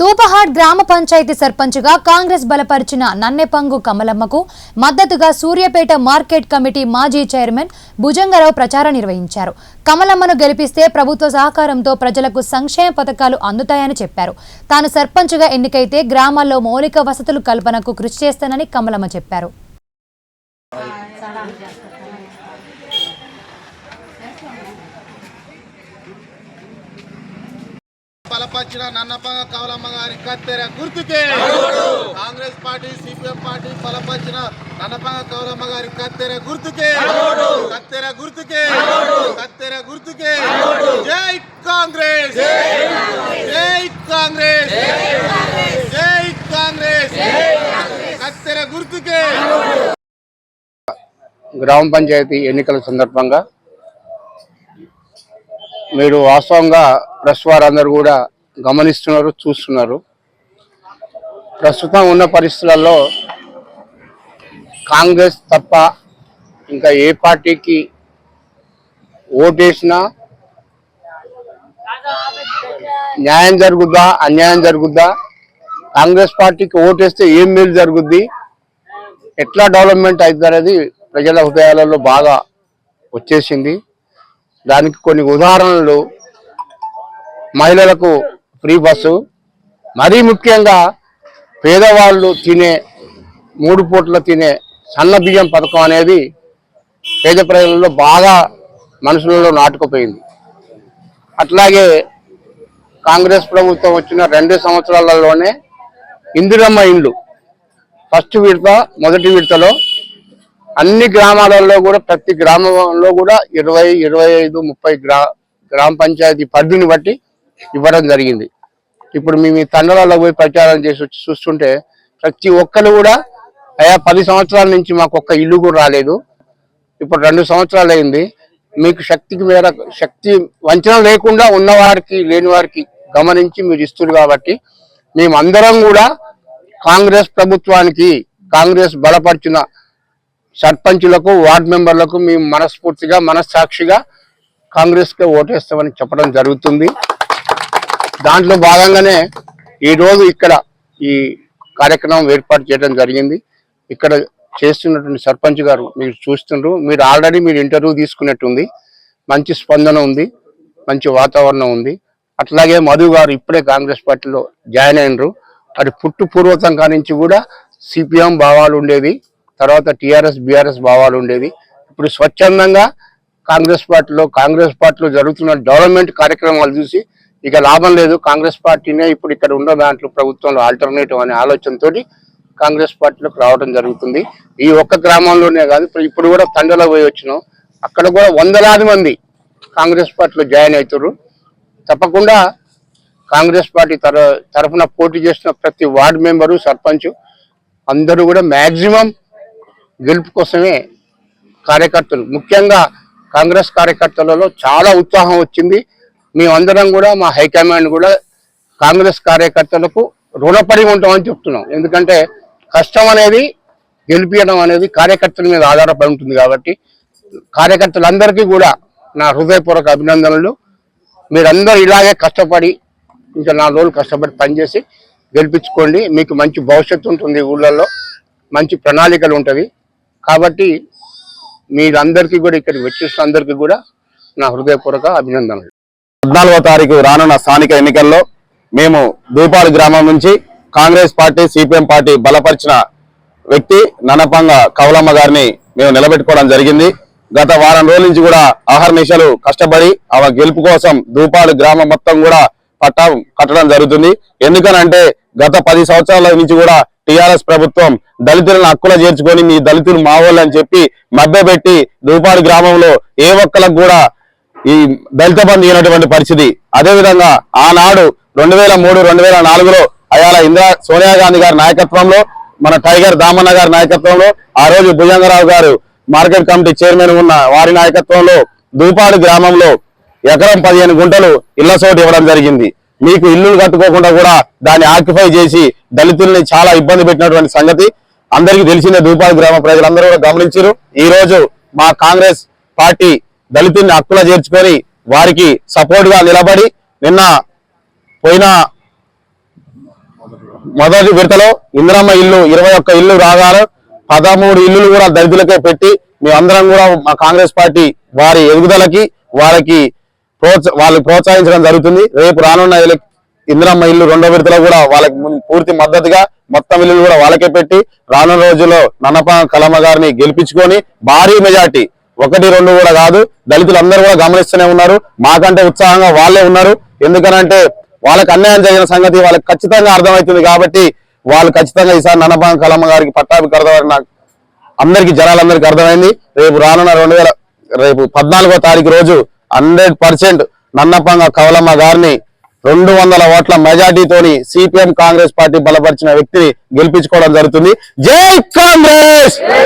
దూపహాడ్ గ్రామ పంచాయతీ సర్పంచ్గా కాంగ్రెస్ బలపరిచిన నన్నెపంగు కమలమ్మకు మద్దతుగా సూర్యాపేట మార్కెట్ కమిటీ మాజీ చైర్మన్ భుజంగరావు ప్రచారం నిర్వహించారు. కమలమ్మను గెలిపిస్తే ప్రభుత్వ సహకారంతో ప్రజలకు సంక్షేమ పథకాలు అందుతాయని చెప్పారు. తాను సర్పంచ్గా ఎన్నికైతే గ్రామాల్లో మౌలిక వసతుల కల్పనకు కృషి చేస్తానని కమలమ్మ చెప్పారు. బలపరిచిన నన్నపంగ కమలమ్మ గారి కత్తెర గుర్తుకే కాంగ్రెస్ పార్టీ సిపిఎం పార్టీ బలపరిచిన నన్నపంగ కమలమ్మ గారి కత్తెర గుర్తుకే కత్తెర గుర్తుకే కత్తెర గుర్తుకే జై కాంగ్రెస్ జై కాంగ్రెస్ జై కాంగ్రెస్ కత్తెర గుర్తుకే. గ్రామ పంచాయతీ ఎన్నికల సందర్భంగా మీరు వాస్తవంగా ప్రెస్ వారందరూ కూడా గమనిస్తున్నారు, చూస్తున్నారు. ప్రస్తుతం ఉన్న పరిస్థితులలో కాంగ్రెస్ తప్ప ఇంకా ఏ పార్టీకి ఓటేసినా న్యాయం జరుగుద్దా అన్యాయం జరుగుద్దా, కాంగ్రెస్ పార్టీకి ఓటేస్తే ఏం మేలు జరుగుద్ది, ఎట్లా డెవలప్మెంట్ అవుతుంది అనేది ప్రజల హృదయాలలో బాగా వచ్చేసింది. దానికి కొన్ని ఉదాహరణలు: మహిళలకు ఫ్రీ బస్సు, మరీ ముఖ్యంగా పేదవాళ్ళు తినే 3 పూట్ల తినే సన్న బియ్యం పథకం అనేది పేద ప్రజలలో బాగా మనసులలో నాటుకుపోయింది. అట్లాగే కాంగ్రెస్ ప్రభుత్వం వచ్చిన 2 సంవత్సరాలలోనే ఇందిరమ్మ ఇండ్లు ఫస్ట్ విడత, మొదటి విడతలో అన్ని గ్రామాలలో కూడా ప్రతి గ్రామంలో కూడా 20, 25, 30 గ్రామ పంచాయతీ పరిధిని బట్టి ఇవ్వడం జరిగింది. ఇప్పుడు మేము ఈ తండలలో పోయి ప్రచారం చేసి చూస్తుంటే ప్రతి ఒక్కరు కూడా అయ్యా 10 సంవత్సరాల నుంచి మాకు ఒక్క ఇల్లు కూడా రాలేదు, ఇప్పుడు 2 సంవత్సరాలు అయింది, మీకు శక్తి వంచన లేకుండా ఉన్నవారికి లేని వారికి గమనించి మీరు ఇస్తున్నారు కాబట్టి మేమందరం కూడా కాంగ్రెస్ ప్రభుత్వానికి, కాంగ్రెస్ బలపరిచిన సర్పంచులకు, వార్డు మెంబర్లకు మేము మనస్ఫూర్తిగా మనస్సాక్షిగా కాంగ్రెస్కే ఓటేస్తామని చెప్పడం జరుగుతుంది. దాంట్లో భాగంగానే ఈరోజు ఇక్కడ ఈ కార్యక్రమం ఏర్పాటు చేయడం జరిగింది. ఇక్కడ చేస్తున్నటువంటి సర్పంచ్ గారు మీరు చూస్తుండ్రు, మీరు ఆల్రెడీ ఇంటర్వ్యూ తీసుకున్నట్టుంది, మంచి స్పందన ఉంది, మంచి వాతావరణం ఉంది. అట్లాగే మధు గారు ఇప్పుడే కాంగ్రెస్ పార్టీలో జాయిన్ అయినరు. అది పూర్వతంగా నుంచి కూడా సిపిఎం భావాలు ఉండేది, తర్వాత టీఆర్ఎస్ బీఆర్ఎస్ భావాలు ఉండేది. ఇప్పుడు స్వచ్ఛందంగా కాంగ్రెస్ పార్టీలో జరుగుతున్న డెవలప్మెంట్ కార్యక్రమాలు చూసి ఇక లాభం లేదు, కాంగ్రెస్ పార్టీనే ఇప్పుడు ఇక్కడ ఉన్న దాంట్లో ప్రభుత్వంలో ఆల్టర్నేటివ్ అనే ఆలోచనతో కాంగ్రెస్ పార్టీలోకి రావడం జరుగుతుంది. ఈ ఒక్క గ్రామంలోనే కాదు, ఇప్పుడు కూడా తండలో పోయి వచ్చినాం, అక్కడ కూడా వందలాది మంది కాంగ్రెస్ పార్టీలో జాయిన్ అవుతారు. తప్పకుండా కాంగ్రెస్ పార్టీ తరఫున పోటీ చేసిన ప్రతి వార్డు మెంబరు, సర్పంచ్ అందరూ కూడా మ్యాక్సిమం గెలుపు కోసమే కార్యకర్తలు, ముఖ్యంగా కాంగ్రెస్ కార్యకర్తలలో చాలా ఉత్సాహం వచ్చింది. మేమందరం కూడా, మా హైకమాండ్ కూడా కాంగ్రెస్ కార్యకర్తలకు రుణపడి ఉంటామని చెప్తున్నాం. ఎందుకంటే కష్టం అనేది, గెలిపించడం అనేది కార్యకర్తల మీద ఆధారపడి ఉంటుంది కాబట్టి కార్యకర్తలందరికీ కూడా నా హృదయపూర్వక అభినందనలు. మీరందరూ ఇలాగే కష్టపడి ఇంకా 4 రోజులు కష్టపడి పనిచేసి గెలిపించుకోండి. మీకు మంచి భవిష్యత్తు ఉంటుంది, ఊళ్ళల్లో మంచి ప్రణాళికలు ఉంటుంది. కాబట్టి మీరందరికీ కూడా, ఇక్కడికి వచ్చేసిన అందరికీ కూడా నా హృదయపూర్వక అభినందనలు. 14వ తారీఖు రానున్న స్థానిక ఎన్నికల్లో మేము దూపాడు గ్రామం నుంచి కాంగ్రెస్ పార్టీ, సిపిఎం పార్టీ బలపరిచిన వ్యక్తి నన్నపంగ కమలమ్మ గారిని మేము నిలబెట్టుకోవడం జరిగింది. గత వారం రోజుల నుంచి కూడా అహర్నిశలు కష్టపడి ఆమె గెలుపు కోసం దూపాడు గ్రామం మొత్తం కూడా పట్టం కట్టడం జరుగుతుంది. ఎందుకనంటే గత 10 సంవత్సరాల నుంచి కూడా టీఆర్ఎస్ ప్రభుత్వం దళితులను హక్కుల చేర్చుకొని మీ దళితులు మావోళ్ళు అని చెప్పి మభ్యపెట్టి దూపాడు గ్రామంలో ఏ ఒక్కరికి కూడా ఈ దళిత బంధు అయినటువంటి పరిస్థితి. అదేవిధంగా ఆనాడు 2003, 2004లో అయాల సోనియా గాంధీ గారి నాయకత్వంలో, మన టైగర్ దామన్న గారి నాయకత్వంలో, ఆ రోజు భుజంగరావు గారు మార్కెట్ కమిటీ చైర్మన్ ఉన్న వారి నాయకత్వంలో దూపాడు గ్రామంలో ఎకరం 15 గుంటలు ఇళ్ల చోటు ఇవ్వడం జరిగింది. మీకు ఇల్లు కట్టుకోకుండా కూడా దాన్ని ఆక్యుపై చేసి దళితుల్ని చాలా ఇబ్బంది పెట్టినటువంటి సంగతి అందరికీ తెలిసిందే. దూపాడు గ్రామ ప్రజలందరూ కూడా గమనించారు. ఈ రోజు మా కాంగ్రెస్ పార్టీ దళితుల్ని హక్కుల చేర్చుకొని వారికి సపోర్ట్ గా నిలబడి నిన్న పోయిన మొదటి విడతలో ఇందిరమ్మ ఇల్లు 21 ఇల్లు రాగాను 13 ఇల్లులు కూడా దళితులకే పెట్టి మేమందరం కూడా మా కాంగ్రెస్ పార్టీ వారి ఎదుగుదలకి వాళ్ళకి ప్రోత్సహించడం జరుగుతుంది. రేపు రానున్న ఇందిరమ్మ ఇల్లు 2వ విడతలో కూడా వాళ్ళకి పూర్తి మద్దతుగా మొత్తం ఇల్లులు కూడా వాళ్ళకే పెట్టి రానున్న రోజుల్లో నన్నపంగ కలమ్మ గారిని గెలిపించుకొని భారీ మెజార్టీ 1-2 కూడా కాదు, దళితులందరూ కూడా గమనిస్తూనే ఉన్నారు. మాకంటే ఉత్సాహంగా వాళ్ళే ఉన్నారు. ఎందుకనంటే వాళ్ళకి అన్యాయం జరిగిన సంగతి వాళ్ళకి ఖచ్చితంగా అర్థమవుతుంది కాబట్టి వాళ్ళు ఖచ్చితంగా ఈసారి నన్నపంగ కలమ్మ గారికి పట్టాభికరణ అందరికీ జనాలందరికీ అర్థమైంది. రేపు రానున్న రేపు 14వ తారీఖు రోజు 100% నన్నపంగ కవలమ్మ గారిని 200 ఓట్ల మెజార్టీతోని సిపిఎం కాంగ్రెస్ పార్టీ బలపరిచిన వ్యక్తిని గెలిపించుకోవడం జరుగుతుంది. జై కాంగ్రెస్.